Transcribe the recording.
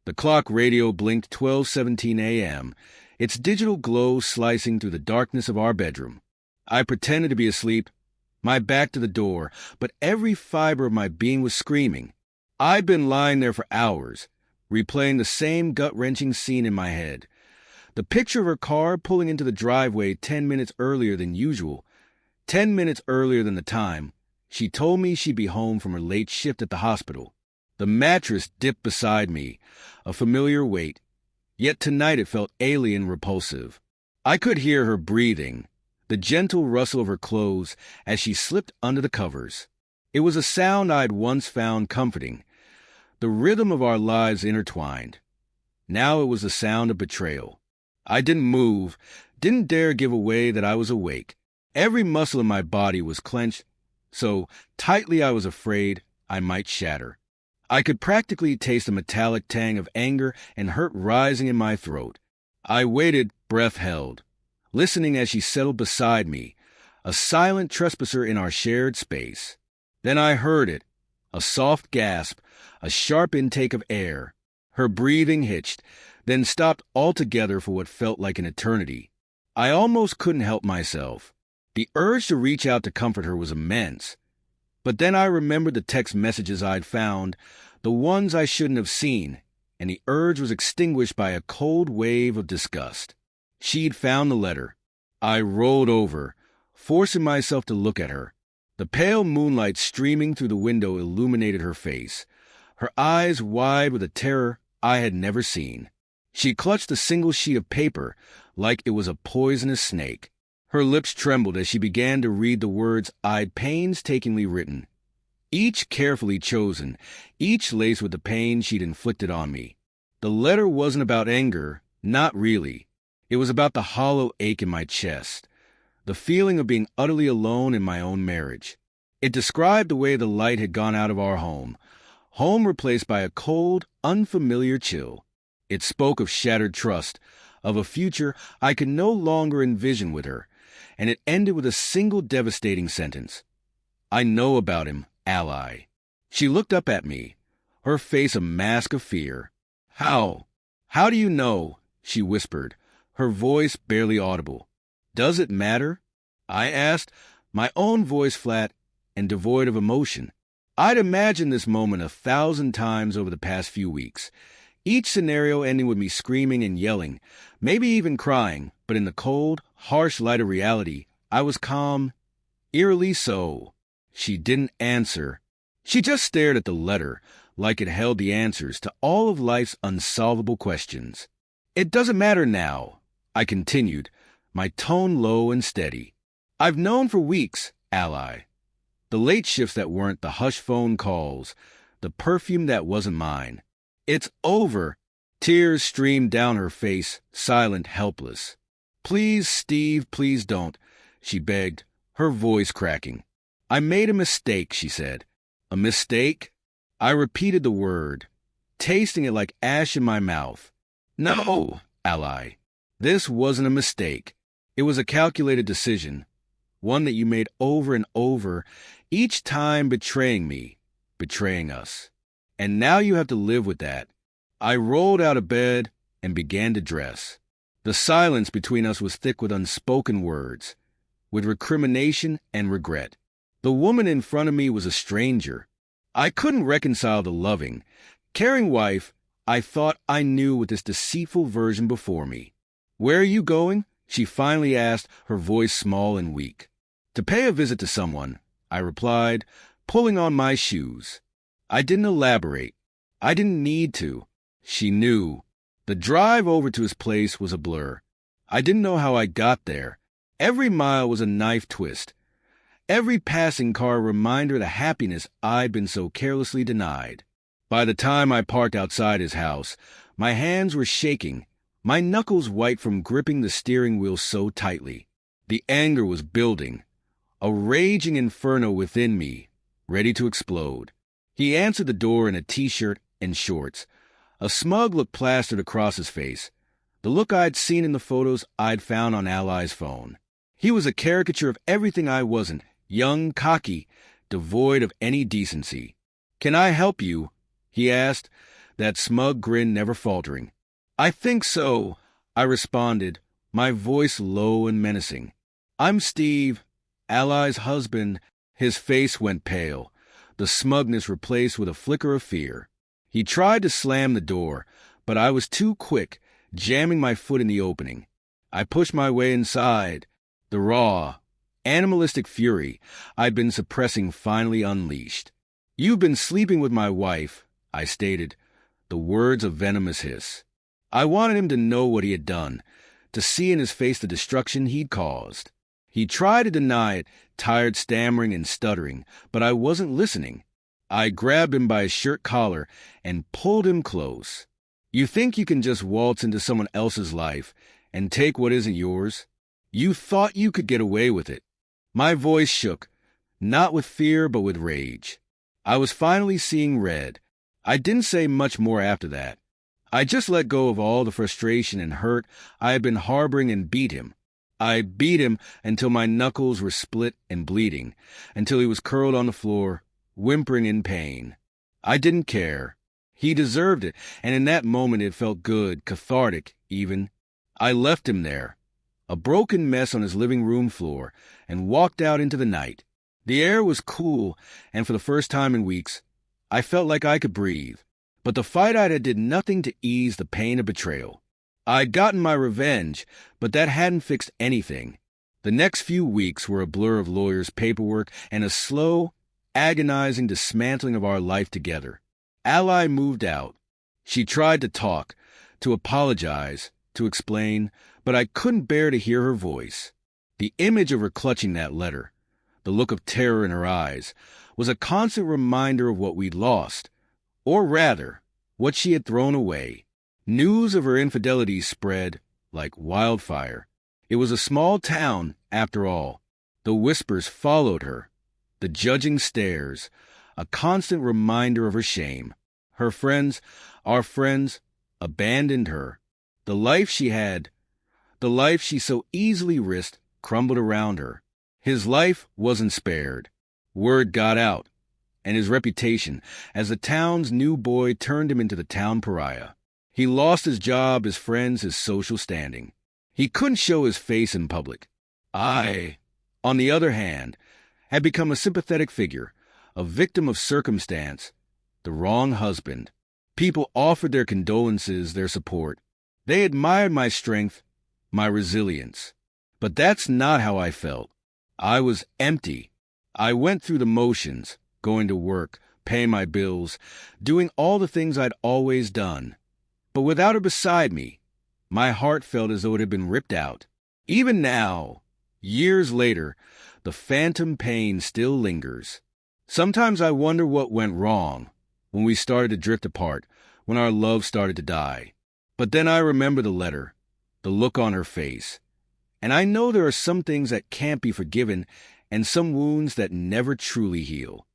The clock radio blinked 12:17 a.m., its digital glow slicing through the darkness of our bedroom. I pretended to be asleep, my back to the door, but every fiber of my being was screaming. I'd been lying there for hours, replaying the same gut-wrenching scene in my head. The picture of her car pulling into the driveway 10 minutes earlier than usual, 10 minutes earlier than the time she told me she'd be home from her late shift at the hospital. The mattress dipped beside me, a familiar weight, yet tonight it felt alien repulsive. I could hear her breathing, the gentle rustle of her clothes as she slipped under the covers. It was a sound I'd once found comforting, the rhythm of our lives intertwined. Now it was the sound of betrayal. I didn't move, didn't dare give away that I was awake. Every muscle in my body was clenched, so tightly I was afraid I might shatter. I could practically taste the metallic tang of anger and hurt rising in my throat. I waited, breath held, listening as she settled beside me, a silent trespasser in our shared space. Then I heard it, a soft gasp, a sharp intake of air. Her breathing hitched, then stopped altogether for what felt like an eternity. I almost couldn't help myself. The urge to reach out to comfort her was immense. But then I remembered the text messages I'd found, the ones I shouldn't have seen, and the urge was extinguished by a cold wave of disgust. She'd found the letter. I rolled over, forcing myself to look at her. The pale moonlight streaming through the window illuminated her face, her eyes wide with a terror I had never seen. She clutched a single sheet of paper like it was a poisonous snake. Her lips trembled as she began to read the words I'd painstakingly written, each carefully chosen, each laced with the pain she'd inflicted on me. The letter wasn't about anger, not really. It was about the hollow ache in my chest, the feeling of being utterly alone in my own marriage. It described the way the light had gone out of our home replaced by a cold, unfamiliar chill. It spoke of shattered trust, of a future I could no longer envision with her, and it ended with a single devastating sentence. I know about him, ally. She looked up at me, her face a mask of fear. How? How do you know? She whispered, her voice barely audible. Does it matter? I asked, my own voice flat and devoid of emotion. I'd imagined this moment 1,000 times over the past few weeks, each scenario ending with me screaming and yelling, maybe even crying, but in the cold, harsh light of reality, I was calm, eerily so. She didn't answer. She just stared at the letter, like it held the answers to all of life's unsolvable questions. It doesn't matter now, I continued, my tone low and steady. I've known for weeks, ally. The late shifts that weren't, the hush phone calls, the perfume that wasn't mine. It's over. Tears streamed down her face, silent, helpless. Please, Steve, please don't, she begged, her voice cracking. I made a mistake, she said. A mistake? I repeated the word, tasting it like ash in my mouth. No, ally. This wasn't a mistake. It was a calculated decision, one that you made over and over, each time betraying me, betraying us. And now you have to live with that. I rolled out of bed and began to dress. The silence between us was thick with unspoken words, with recrimination and regret. The woman in front of me was a stranger. I couldn't reconcile the loving, caring wife I thought I knew with this deceitful version before me. Where are you going? She finally asked, her voice small and weak. To pay a visit to someone, I replied, pulling on my shoes. I didn't elaborate. I didn't need to. She knew. The drive over to his place was a blur. I didn't know how I got there. Every mile was a knife twist. Every passing car a reminder of the happiness I'd been so carelessly denied. By the time I parked outside his house, my hands were shaking, my knuckles white from gripping the steering wheel so tightly. The anger was building, a raging inferno within me, ready to explode. He answered the door in a t-shirt and shorts, a smug look plastered across his face, the look I'd seen in the photos I'd found on Ally's phone. He was a caricature of everything I wasn't, young, cocky, devoid of any decency. Can I help you? He asked, that smug grin never faltering. "I think so," I responded, my voice low and menacing. "I'm Steve, Ally's husband." His face went pale, the smugness replaced with a flicker of fear. He tried to slam the door, but I was too quick, jamming my foot in the opening. I pushed my way inside. The raw, animalistic fury I'd been suppressing finally unleashed. "You've been sleeping with my wife," I stated, the words a venomous hiss. I wanted him to know what he had done, to see in his face the destruction he'd caused. He tried to deny it, tired stammering and stuttering, but I wasn't listening. I grabbed him by his shirt collar and pulled him close. "You think you can just waltz into someone else's life and take what isn't yours? You thought you could get away with it." My voice shook, not with fear but with rage. I was finally seeing red. I didn't say much more after that. I just let go of all the frustration and hurt I had been harboring and beat him. I beat him until my knuckles were split and bleeding, until he was curled on the floor, whimpering in pain. I didn't care. He deserved it, and in that moment it felt good, cathartic even. I left him there, a broken mess on his living room floor, and walked out into the night. The air was cool, and for the first time in weeks, I felt like I could breathe. But the fight I had did nothing to ease the pain of betrayal. I'd gotten my revenge, but that hadn't fixed anything. The next few weeks were a blur of lawyers' paperwork and a slow, agonizing dismantling of our life together. Ally moved out. She tried to talk, to apologize, to explain, but I couldn't bear to hear her voice. The image of her clutching that letter, the look of terror in her eyes, was a constant reminder of what we'd lost, or rather, what she had thrown away. News of her infidelity spread like wildfire. It was a small town, after all. The whispers followed her, the judging stares, a constant reminder of her shame. Her friends, our friends, abandoned her. The life she had, the life she so easily risked, crumbled around her. His life wasn't spared. Word got out, and his reputation as the town's new boy turned him into the town pariah. He lost his job, his friends, his social standing. He couldn't show his face in public. I, on the other hand, had become a sympathetic figure, a victim of circumstance, the wrong husband. People offered their condolences, their support. They admired my strength, my resilience. But that's not how I felt. I was empty. I went through the motions, going to work, paying my bills, doing all the things I'd always done. But without her beside me, my heart felt as though it had been ripped out. Even now, years later, the phantom pain still lingers. Sometimes I wonder what went wrong when we started to drift apart, when our love started to die. But then I remember the letter, the look on her face, and I know there are some things that can't be forgiven and some wounds that never truly heal.